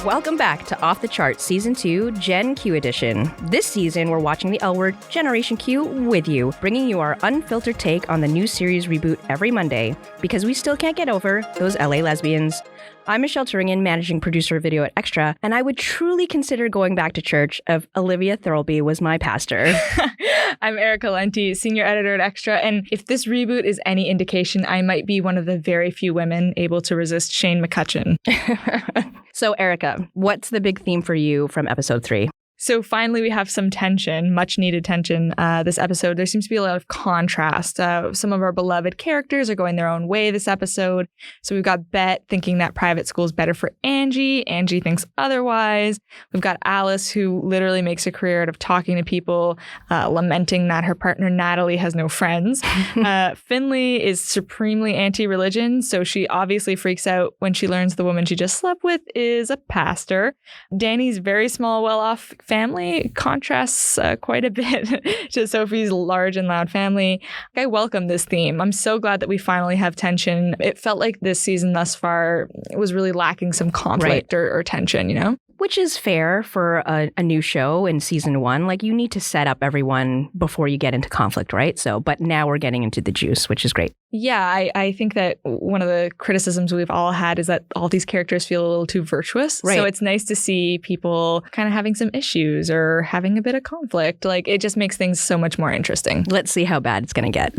Welcome back to Off the Chart Season 2 Gen Q Edition. This season, we're watching the L Word Generation Q with you, bringing you our unfiltered take on the new series reboot every Monday, because we still can't get over those LA lesbians. I'm Michelle Turingen, managing producer of video at Xtra, and I would truly consider going back to church if Olivia Thirlby was my pastor. I'm Erica Lenti, senior editor at Xtra, and if this reboot is any indication, I might be one of the very few women able to resist Shane McCutcheon. So, Erica, what's the big theme for you from episode 3? So finally, we have some tension, much needed tension this episode. There seems to be a lot of contrast. Some of our beloved characters are going their own way this episode. So we've got Bette thinking that private school is better for Angie. Angie thinks otherwise. We've got Alice, who literally makes a career out of talking to people, lamenting that her partner Natalie has no friends. Finley is supremely anti-religion, so she obviously freaks out when she learns the woman she just slept with is a pastor. Danny's very small, well-off family contrasts quite a bit to Sophie's large and loud family. I welcome this theme. I'm so glad that we finally have tension. It felt like this season thus far was really lacking some conflict or tension, you know? Which is fair for a new show in season 1. Like, you need to set up everyone before you get into conflict, right? But now we're getting into the juice, which is great. Yeah, I think that one of the criticisms we've all had is that all these characters feel a little too virtuous. Right. So it's nice to see people kind of having some issues or having a bit of conflict. Like, it just makes things so much more interesting. Let's see how bad it's going to get.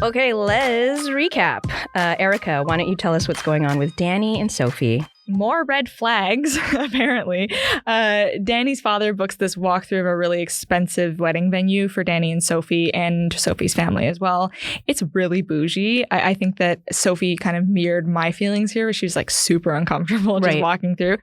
Okay, let's recap. Erica, why don't you tell us what's going on with Dani and Sophie? More red flags, apparently. Dani's father books this walkthrough of a really expensive wedding venue for Dani and Sophie and Sophie's family as well. It's really bougie. I think that Sophie kind of mirrored my feelings here, where she was like super uncomfortable just walking through.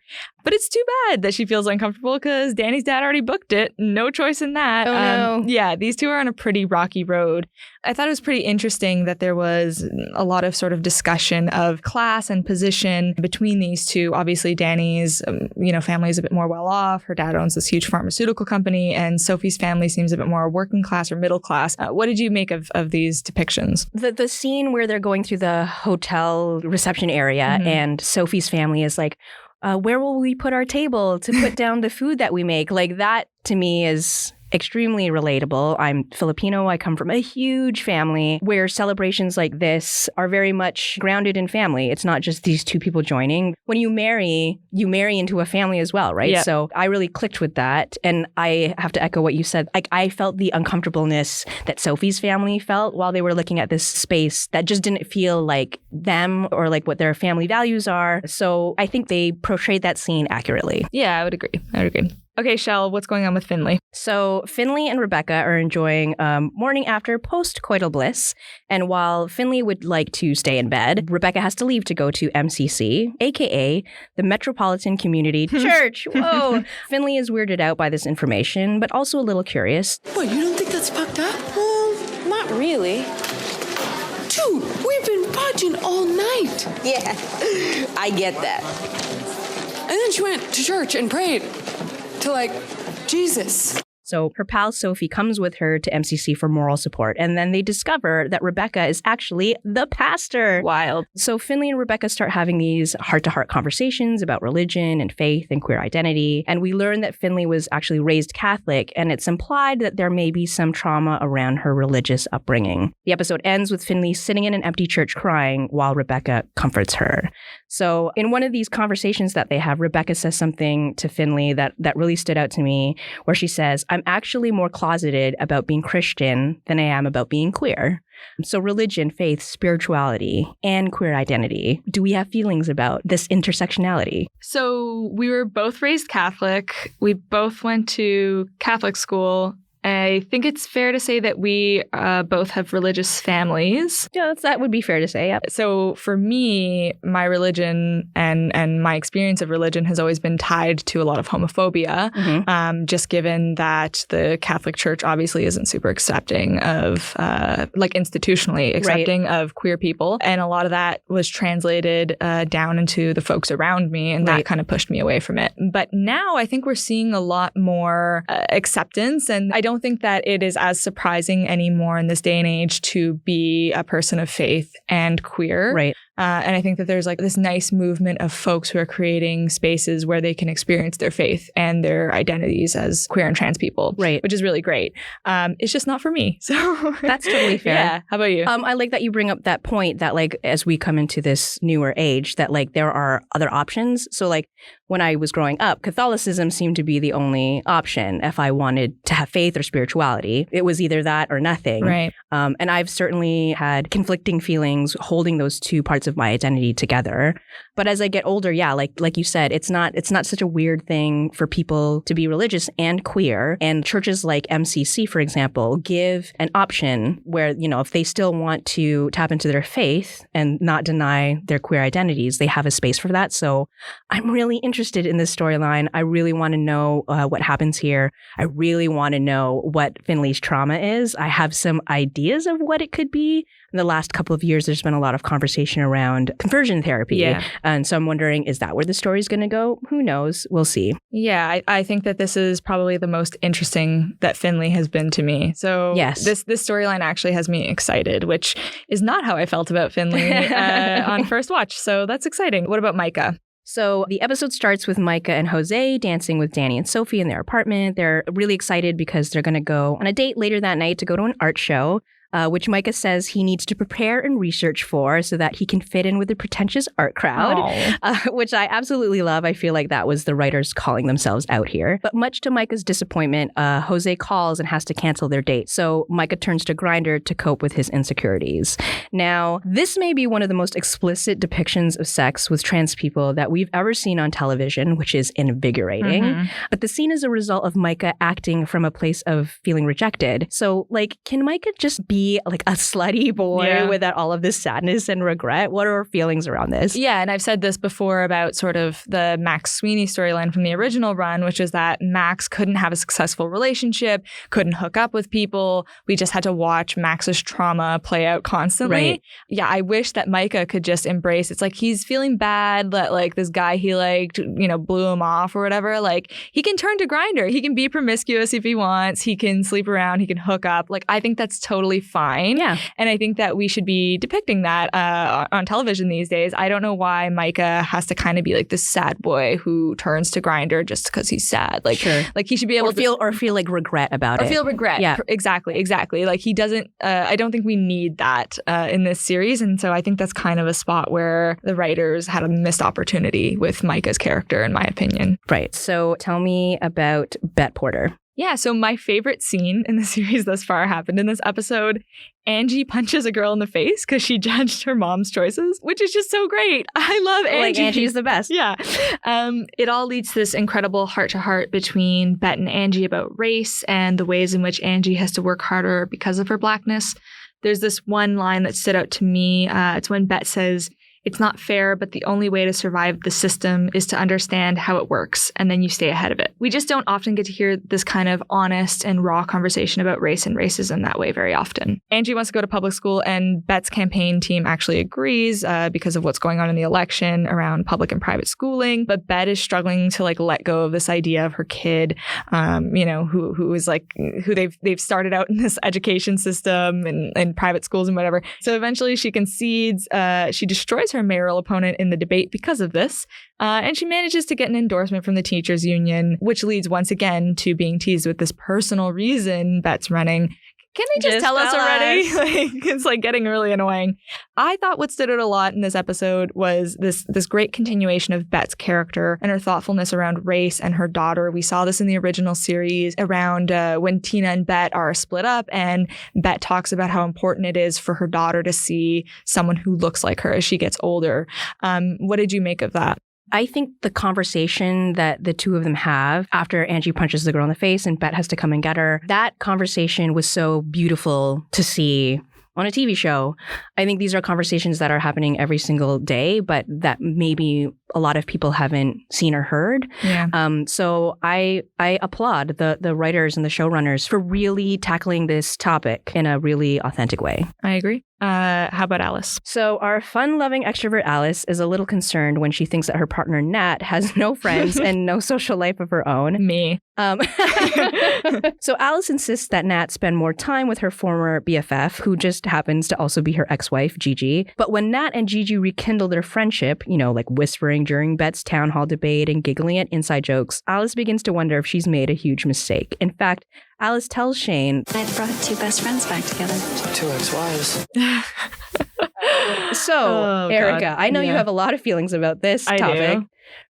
But it's too bad that she feels uncomfortable because Dani's dad already booked it. No choice in that. Oh, no. Yeah, these two are on a pretty rocky road. I thought it was pretty interesting that there was a lot of sort of discussion of class and position between these two. Obviously, Dani's family is a bit more well off. Her dad owns this huge pharmaceutical company, and Sophie's family seems a bit more working class or middle class. What did you make of these depictions? The scene where they're going through the hotel reception area and Sophie's family is like, where will we put our table to put down the food that we make? Like, that to me is extremely relatable. I'm Filipino. I come from a huge family where celebrations like this are very much grounded in family. It's not just these two people joining. When you marry into a family as well, right? Yep. So I really clicked with that. And I have to echo what you said. Like, I felt the uncomfortableness that Sophie's family felt while they were looking at this space that just didn't feel like them or like what their family values are. So I think they portrayed that scene accurately. Yeah, I would agree. Okay, Shell, what's going on with Finley? So Finley and Rebecca are enjoying morning after post-coital bliss. And while Finley would like to stay in bed, Rebecca has to leave to go to MCC, a.k.a. the Metropolitan Community Church. Whoa! Finley is weirded out by this information, but also a little curious. What, you don't think that's fucked up? Well, not really. Dude, we've been budging all night. Yeah, I get that. And then she went to church and prayed to, Jesus. So her pal Sophie comes with her to MCC for moral support, and then they discover that Rebecca is actually the pastor. Wild. So Finley and Rebecca start having these heart-to-heart conversations about religion and faith and queer identity, and we learn that Finley was actually raised Catholic, and it's implied that there may be some trauma around her religious upbringing. The episode ends with Finley sitting in an empty church crying while Rebecca comforts her. So in one of these conversations that they have, Rebecca says something to Finley that really stood out to me, where she says, I'm actually more closeted about being Christian than I am about being queer. So religion, faith, spirituality, and queer identity. Do we have feelings about this intersectionality? So we were both raised Catholic. We both went to Catholic school. I think it's fair to say that we both have religious families. Yeah, that would be fair to say, yeah. So for me, my religion and my experience of religion has always been tied to a lot of homophobia, just given that the Catholic Church obviously isn't super accepting of, institutionally accepting of queer people. And a lot of that was translated down into the folks around me, and that kind of pushed me away from it. But now I think we're seeing a lot more acceptance, and I don't don't think that it is as surprising anymore in this day and age to be a person of faith and queer. Right. And I think that there's like this nice movement of folks who are creating spaces where they can experience their faith and their identities as queer and trans people. Right. Which is really great. It's just not for me. So that's totally fair. Yeah. How about you? I like that you bring up that point that like as we come into this newer age that like there are other options. So like when I was growing up, Catholicism seemed to be the only option if I wanted to have faith or spirituality. It was either that or nothing. Right. And I've certainly had conflicting feelings holding those two parts of my identity together. But as I get older, yeah, like you said, it's not such a weird thing for people to be religious and queer. And churches like MCC, for example, give an option where, you know, if they still want to tap into their faith and not deny their queer identities, they have a space for that. So I'm really interested in this storyline. I really want to know what happens here. I really want to know what Finley's trauma is. I have some ideas of what it could be. In the last couple of years, there's been a lot of conversation around conversion therapy. Yeah. And so I'm wondering, is that where the story's going to go? Who knows? We'll see. Yeah, I think that this is probably the most interesting that Finley has been to me. So yes. This storyline actually has me excited, which is not how I felt about Finley on first watch. So that's exciting. What about Micah? So the episode starts with Micah and Jose dancing with Dani and Sophie in their apartment. They're really excited because they're going to go on a date later that night to go to an art show. Which Micah says he needs to prepare and research for so that he can fit in with the pretentious art crowd, which I absolutely love. I feel like that was the writers calling themselves out here. But much to Micah's disappointment, Jose calls and has to cancel their date. So Micah turns to Grindr to cope with his insecurities. Now, this may be one of the most explicit depictions of sex with trans people that we've ever seen on television, which is invigorating. Mm-hmm. But the scene is a result of Micah acting from a place of feeling rejected. So, like, can Micah just be like a slutty boy without all of this sadness and regret? What are our feelings around this? Yeah, and I've said this before about sort of the Max Sweeney storyline from the original run, which is that Max couldn't have a successful relationship, couldn't hook up with people. We just had to watch Max's trauma play out constantly. Right. Yeah, I wish that Micah could just embrace. It's like he's feeling bad that like this guy he liked, you know, blew him off or whatever. Like he can turn to Grindr. He can be promiscuous if he wants. He can sleep around. He can hook up. Like I think that's totally fine. Yeah. And I think that we should be depicting that on television these days. I don't know why Micah has to kind of be like this sad boy who turns to Grindr just because he's sad. Like, sure. Like he should be able to feel like regret about it. Or feel regret. Yeah. Exactly. Like he doesn't, I don't think we need that in this series. And so I think that's kind of a spot where the writers had a missed opportunity with Micah's character, in my opinion. Right. So tell me about Bette Porter. Yeah, so my favorite scene in the series thus far happened in this episode. Angie punches a girl in the face because she judged her mom's choices, which is just so great. I love Angie. Like, Angie's the best. Yeah. It all leads to this incredible heart-to-heart between Bette and Angie about race and the ways in which Angie has to work harder because of her blackness. There's this one line that stood out to me. It's when Bette says, "It's not fair, but the only way to survive the system is to understand how it works, and then you stay ahead of it." We just don't often get to hear this kind of honest and raw conversation about race and racism that way very often. Angie wants to go to public school, and Bette's campaign team actually agrees because of what's going on in the election around public and private schooling. But Bette is struggling to like let go of this idea of her kid, who is like who they've started out in this education system and private schools and whatever. So eventually she concedes. She destroys her mayoral opponent in the debate because of this. And she manages to get an endorsement from the teachers union, which leads once again to being teased with this personal reason Bette's running. Can they just tell us already? It's like getting really annoying. I thought what stood out a lot in this episode was this great continuation of Bette's character and her thoughtfulness around race and her daughter. We saw this in the original series around when Tina and Bette are split up, and Bette talks about how important it is for her daughter to see someone who looks like her as she gets older. What did you make of that? I think the conversation that the two of them have after Angie punches the girl in the face and Bette has to come and get her, that conversation was so beautiful to see on a TV show. I think these are conversations that are happening every single day, but that maybe a lot of people haven't seen or heard. Yeah. So I applaud the writers and the showrunners for really tackling this topic in a really authentic way. I agree. How about Alice? So our fun-loving extrovert Alice is a little concerned when she thinks that her partner Nat has no friends and no social life of her own. Me. So Alice insists that Nat spend more time with her former BFF, who just happens to also be her ex-wife, Gigi. But when Nat and Gigi rekindle their friendship, like whispering during Bette's town hall debate and giggling at inside jokes, Alice begins to wonder if she's made a huge mistake. In fact, Alice tells Sheng, I brought two best friends back together. Two ex-wives. So, Erica, God. I know you have a lot of feelings about this topic. Do.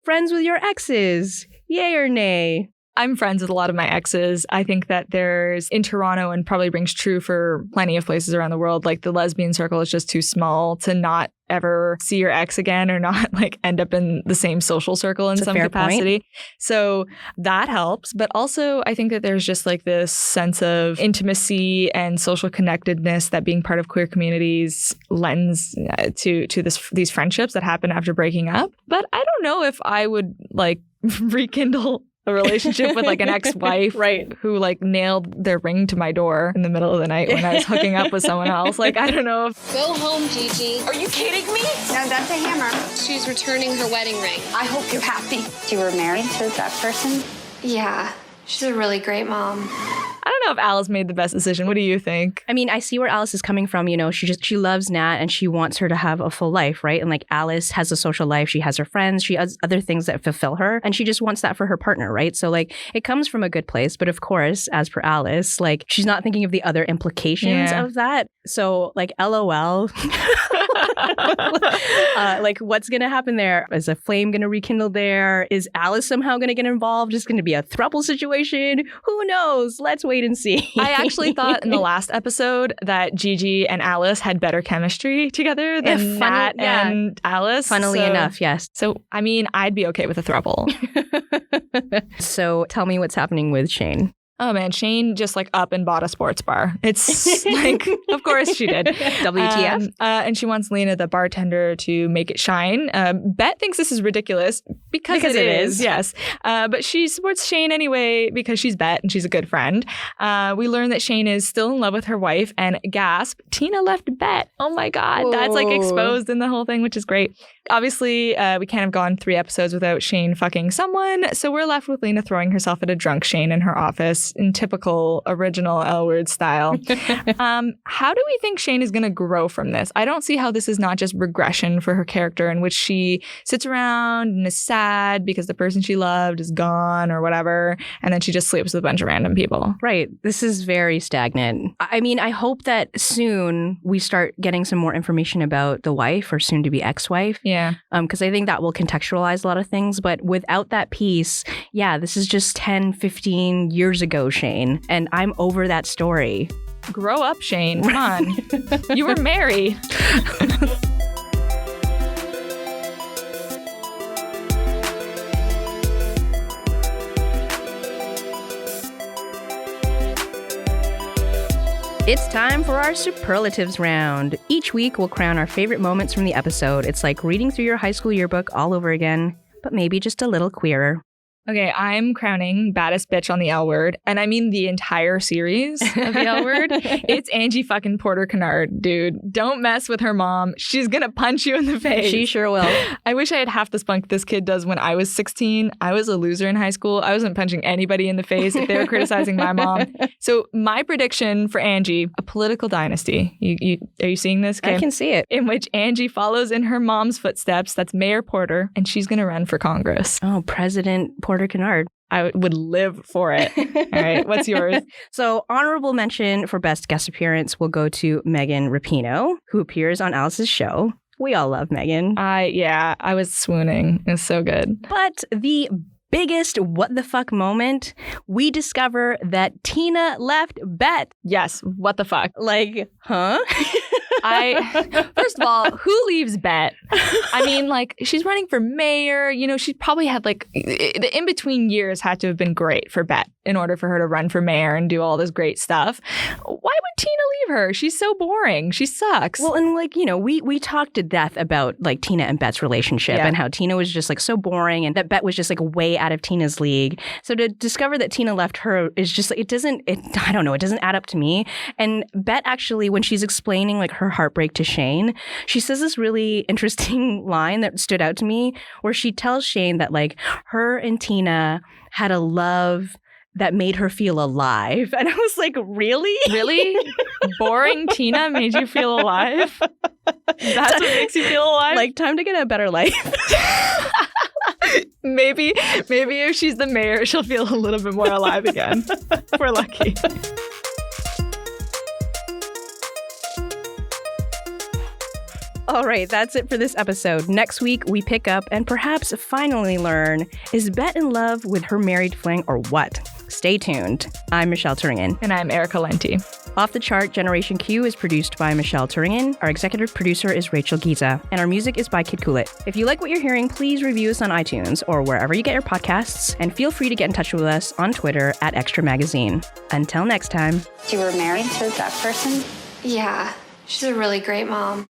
Friends with your exes, yay or nay? I'm friends with a lot of my exes. I think that there's, in Toronto, and probably rings true for plenty of places around the world, like the lesbian circle is just too small to not ever see your ex again or not end up in the same social circle in some capacity. Point. So that helps. But also I think that there's just this sense of intimacy and social connectedness that being part of queer communities lends to these friendships that happen after breaking up. But I don't know if I would rekindle a relationship with an ex-wife who nailed their ring to my door in the middle of the night when I was hooking up with someone else. I don't know if... Go home, Gigi. Are you kidding me? No, that's a hammer. She's returning her wedding ring. I hope you're happy. You were married to that person? Yeah, she's a really great mom. I don't know if Alice made the best decision. What do you think? I mean, I see where Alice is coming from. She loves Nat and she wants her to have a full life, right? And Alice has a social life. She has her friends. She has other things that fulfill her. And she just wants that for her partner, right? So it comes from a good place. But of course, as per Alice, she's not thinking of the other implications of that. So LOL. What's going to happen there? Is a flame going to rekindle there? Is Alice somehow going to get involved? Is going to be a throuple situation? Who knows? Let's wait and see. I actually thought in the last episode that Gigi and Alice had better chemistry together than Nat and Alice. Funnily enough, yes. So, I mean, I'd be okay with a throuple. So tell me what's happening with Sheng. Oh man, Sheng just up and bought a sports bar. It's of course she did. WTF? And she wants Lena, the bartender, to make it shine. Bette thinks this is ridiculous because it is. Yes. But she supports Sheng anyway because she's Bette and she's a good friend. We learn that Sheng is still in love with her wife and gasp, Tina left Bette. Oh my God. Whoa. That's exposed in the whole thing, which is great. Obviously, we can't have gone 3 episodes without Sheng fucking someone. So we're left with Lena throwing herself at a drunk Sheng in her office in typical original L Word style. How do we think Sheng is going to grow from this? I don't see how this is not just regression for her character in which she sits around and is sad because the person she loved is gone or whatever. And then she just sleeps with a bunch of random people. Right. This is very stagnant. I mean, I hope that soon we start getting some more information about the wife or soon to be ex-wife. Yeah. Because I think that will contextualize a lot of things. But without that piece, this is just 10, 15 years ago, Sheng. And I'm over that story. Grow up, Sheng. Come on. You were married. It's time for our superlatives round. Each week, we'll crown our favorite moments from the episode. It's like reading through your high school yearbook all over again, but maybe just a little queerer. Okay, I'm crowning baddest bitch on the L Word, and I mean the entire series of the L Word. It's Angie fucking Porter-Kennard, dude. Don't mess with her mom. She's gonna punch you in the face. She sure will. I wish I had half the spunk this kid does when I was 16. I was a loser in high school. I wasn't punching anybody in the face if they were criticizing my mom. So my prediction for Angie, a political dynasty. Are you seeing this? Okay. I can see it. In which Angie follows in her mom's footsteps. That's Mayor Porter, and she's gonna run for Congress. Oh, President Porter-Kennard. I would live for it. All right, what's yours? So honorable mention for best guest appearance will go to Megan Rapinoe, who appears on Alice's show. We all love Megan. I was swooning. It was so good. But the biggest what the fuck moment, we discover that Tina left Bette. Yes, what the fuck? Huh? First of all, who leaves Bette? I mean, like, she's running for mayor. You know, she probably had like the in-between years had to have been great for Bette in order for her to run for mayor and do all this great stuff. Why would Tina leave her? She's so boring. She sucks. Well, and like, you know, we talked to death about like Tina and Bette's relationship and how Tina was just like so boring and that Bette was just like way out of Tina's league. So to discover that Tina left her is just like, it doesn't add up to me. And Bette actually, when she's explaining like her heartbreak to Sheng, she says this really interesting line that stood out to me where she tells Sheng that like her and Tina had a love that made her feel alive. And I was like, really? Really? Boring Tina made you feel alive? That's what makes you feel alive? Like, time to get a better life. Maybe if she's the mayor, she'll feel a little bit more alive again. We're lucky. All right, that's it for this episode. Next week, we pick up and perhaps finally learn, is Bette in love with her married fling or what? Stay tuned. I'm Michelle Turingen. And I'm Erica Lenti. Off the Chart Generation Q is produced by Michelle Turingen. Our executive producer is Rachel Giza. And our music is by Kid Kulit. If you like what you're hearing, please review us on iTunes or wherever you get your podcasts. And feel free to get in touch with us on Twitter at Xtra Magazine. Until next time. You were married to that person? Yeah, she's a really great mom.